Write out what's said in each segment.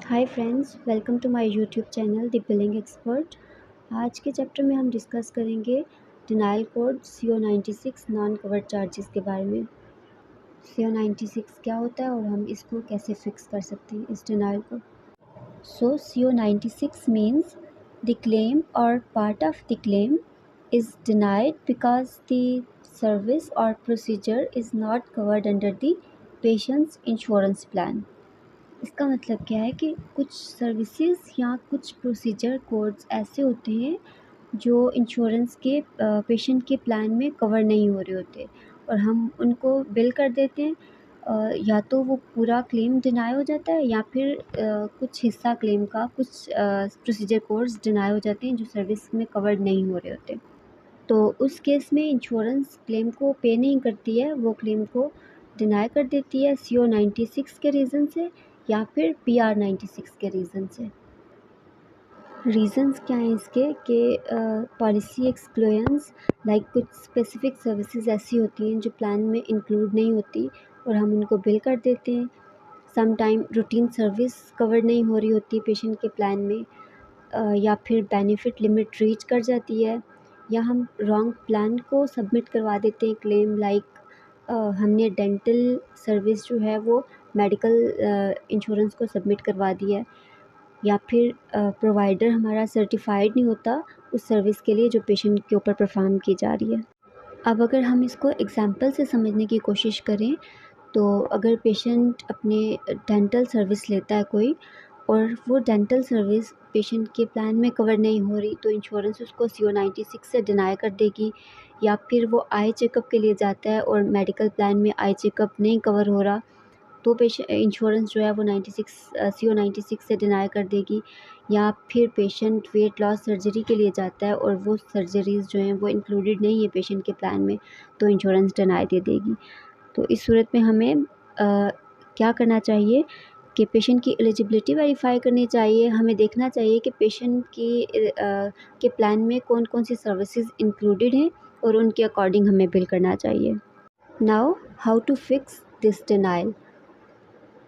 Hi friends, welcome to my YouTube channel the billing expert. आज के chapter में हम डिस्कस करेंगे denial code CO96 non covered charges के बारे में। CO96 क्या होता है और हम इसको कैसे फिक्स कर सकते हैं इस डिनायल को। So CO96 means the claim or part of the claim is denied because the service or procedure is not covered under the patient's insurance plan. इसका मतलब क्या है कि कुछ सर्विसेज या कुछ प्रोसीजर कोड्स ऐसे होते हैं जो इंश्योरेंस के पेशेंट के प्लान में कवर नहीं हो रहे होते और हम उनको बिल कर देते हैं। या तो वो पूरा क्लेम डिनाई हो जाता है या फिर कुछ हिस्सा क्लेम का कुछ प्रोसीजर कोड्स डिनाई हो जाते हैं जो सर्विस में कवर्ड नहीं हो रहे होते। तो उस केस में इंश्योरेंस क्लेम को पे नहीं करती है, वो क्लेम को डिनाई कर देती है CO96 के रीज़न से या फिर PR96 के रीज़न से। रीज़न्स क्या हैं इसके कि पॉलिसी एक्सक्लूजन्स लाइक कुछ स्पेसिफिक सर्विसेज ऐसी होती हैं जो प्लान में इंक्लूड नहीं होती और हम उनको बिल कर देते हैं। Some time routine service cover नहीं हो रही होती पेशेंट के प्लान में, या फिर बेनिफिट लिमिट रीच कर जाती है, या हम रॉन्ग प्लान को सबमिट करवा देते हैं क्लेम लाइक हमने डेंटल सर्विस जो है वो मेडिकल इंश्योरेंस को सबमिट करवा दी है, या फिर प्रोवाइडर हमारा सर्टिफाइड नहीं होता उस सर्विस के लिए जो पेशेंट के ऊपर परफॉर्म की जा रही है। अब अगर हम इसको एग्जांपल से समझने की कोशिश करें तो अगर पेशेंट अपने डेंटल सर्विस लेता है कोई और वो डेंटल सर्विस पेशेंट के प्लान में कवर नहीं हो रही तो इंश्योरेंस उसको CO96 से डिनाई कर देगी, या फिर वो आई चेकअप के लिए जाता है और मेडिकल प्लान में आई चेकअप नहीं कवर हो रहा तो पेशेंट इंश्योरेंस जो है वो CO96 से डिनाई कर देगी, या फिर पेशेंट वेट लॉस सर्जरी के लिए जाता है और वो सर्जरीज़ जो हैं वो इंक्लूडेड नहीं है पेशेंट के प्लान में तो इंश्योरेंस डिनाई दे देगी। तो इस सूरत में हमें क्या करना चाहिए कि पेशेंट की एलिजिबिलिटी वेरीफाई करनी चाहिए। हमें देखना चाहिए कि पेशेंट की के प्लान में कौन कौन सी सर्विसेज इंक्लूडेड हैं और उनके अकॉर्डिंग हमें बिल करना चाहिए। Now how to fix this denial.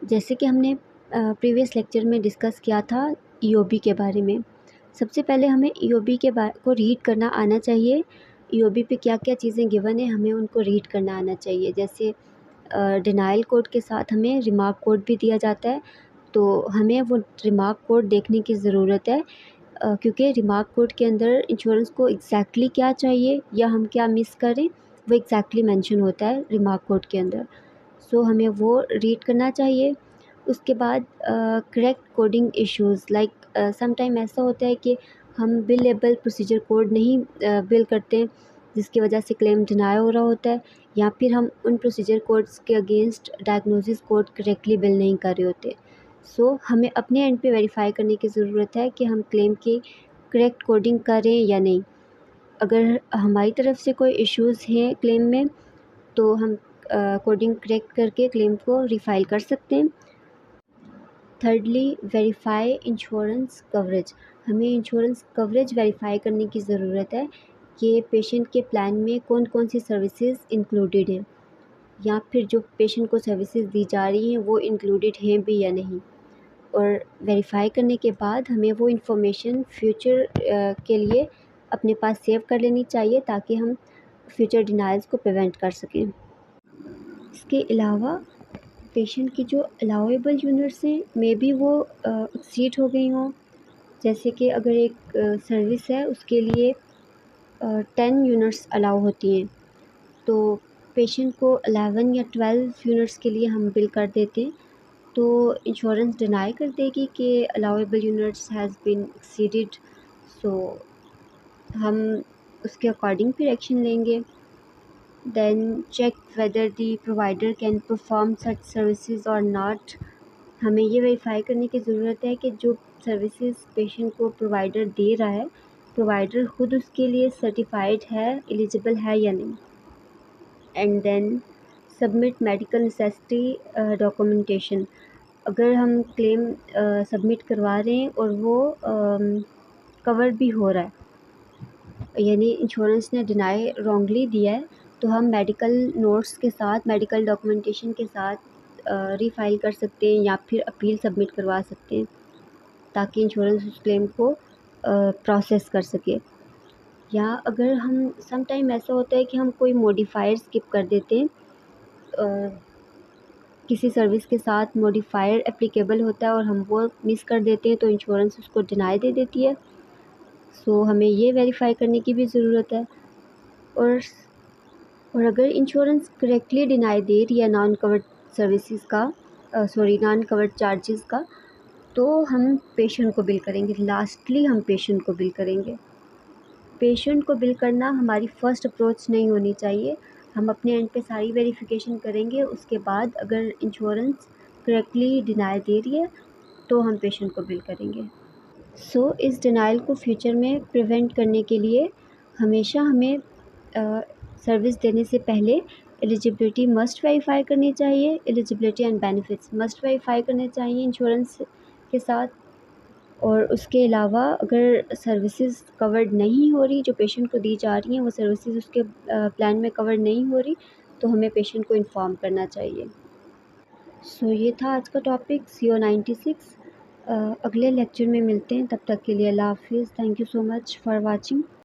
जैसे कि हमने प्रीवियस लेक्चर में डिस्कस किया था EOB के बारे में। सबसे पहले हमें EOB के को रीड करना आना चाहिए। EOB पे क्या क्या चीज़ें गिवन है हमें उनको रीड करना आना चाहिए। जैसे डिनाइल कोड के साथ हमें रिमार्क कोड भी दिया जाता है, तो हमें वो रिमार्क कोड देखने की ज़रूरत है, क्योंकि रिमार्क कोड के अंदर इंश्योरेंस को एग्जैक्टली क्या चाहिए या हम क्या मिस करें वो एग्जैक्टली मेंशन होता है रिमार्क कोड के अंदर। सो हमें वो रीड करना चाहिए। उसके बाद correct coding issues like some time ऐसा होता है कि हम बिल लेबल प्रोसीजर कोड नहीं बिल करते हैं जिसकी वजह से क्लेम डिनाई हो रहा होता है, या फिर हम उन प्रोसीजर कोड्स के against diagnosis code correctly bill नहीं कर रहे होते। सो हमें अपने एंड पे वेरीफाई करने की ज़रूरत है कि हम क्लेम की करेक्ट कोडिंग करें या नहीं। अगर हमारी तरफ से कोई इश्यूज़ हैं क्लेम में तो हम कोडिंग करेक्ट करके क्लेम को रिफ़ाइल कर सकते हैं। Thirdly, verify insurance coverage. हमें इंश्योरेंस कवरेज वेरीफाई करने की ज़रूरत है कि पेशेंट के प्लान में कौन कौन सी सर्विसेज इंक्लूडेड हैं, या फिर जो पेशेंट को सर्विसेज दी जा रही हैं वो इंक्लूडेड हैं भी या नहीं। और वेरीफाई करने के बाद हमें वो इन्फॉर्मेशन फ्यूचर के लिए अपने पास सेव कर लेनी चाहिए ताकि हम फ्यूचर डिनाइल्स को प्रिवेंट कर सकें। इसके अलावा पेशेंट की जो अलाउेबल यूनिट्स हैं मे बी वो एक्सीड हो गई हों। जैसे कि अगर एक सर्विस है उसके लिए 10 यूनिट्स अलाउ होती हैं तो पेशेंट को 11 या 12 यूनिट्स के लिए हम बिल कर देते हैं तो इंश्योरेंस डिनाई कर देगी कि allowable units has been exceeded. So हम उसके अकॉर्डिंग फिर एक्शन लेंगे। then check whether the provider can perform such services or not। हमें ये वेरीफाई करने की ज़रूरत है कि जो सर्विसेज पेशेंट को प्रोवाइडर दे रहा है प्रोवाइडर खुद उसके लिए सर्टिफाइड है, एलिजिबल है या नहीं। And then submit medical necessity documentation. अगर हम क्लेम सबमिट करवा रहे हैं और वो कवर भी हो रहा है यानी इंश्योरेंस ने डिनाई रॉन्गली दिया है तो हम मेडिकल नोट्स के साथ मेडिकल डॉक्यूमेंटेशन के साथ रीफ़ाइल कर सकते हैं या फिर अपील सबमिट करवा सकते हैं। ताकि इंश्योरेंस उस क्लेम को प्रोसेस कर सके। या अगर हम सम टाइम ऐसा होता है कि हम कोई मॉडिफायर स्किप कर देते हैं, किसी सर्विस के साथ मॉडिफायर एप्लीकेबल होता है और हम वो मिस कर देते हैं तो इंश्योरेंस उसको डिनाई दे देती है। सो हमें ये वेरीफाई करने की भी ज़रूरत है। और अगर इंश्योरेंस करेक्टली डिनाई दे रही है नॉन कवर्ड सर्विसेज का, नॉन कवर्ड चार्जेस का, तो हम पेशेंट को बिल करेंगे। लास्टली हम पेशेंट को बिल करेंगे। पेशेंट को बिल करना हमारी फ़र्स्ट अप्रोच नहीं होनी चाहिए। हम अपने एंड पे सारी वेरिफिकेशन करेंगे, उसके बाद अगर इंश्योरेंस करेक्टली डिनाई दे रही है तो हम पेशेंट को बिल करेंगे। इस डिनाइल को फ्यूचर में प्रिवेंट करने के लिए हमेशा हमें सर्विस देने से पहले एलिजिबिलिटी मस्ट वेरीफाई करनी चाहिए। Eligibility and benefits must verify करने चाहिए इंश्योरेंस के साथ। और उसके अलावा अगर सर्विसेज कवर्ड नहीं हो रही, जो पेशेंट को दी जा रही हैं वो सर्विसेज उसके प्लान में कवर नहीं हो रही, तो हमें पेशेंट को इन्फॉर्म करना चाहिए। ये था आज का टॉपिक CO96। अगले लेक्चर में मिलते हैं, तब तक के लिए अल्लाह हाफिज़। Thank you so much for watching.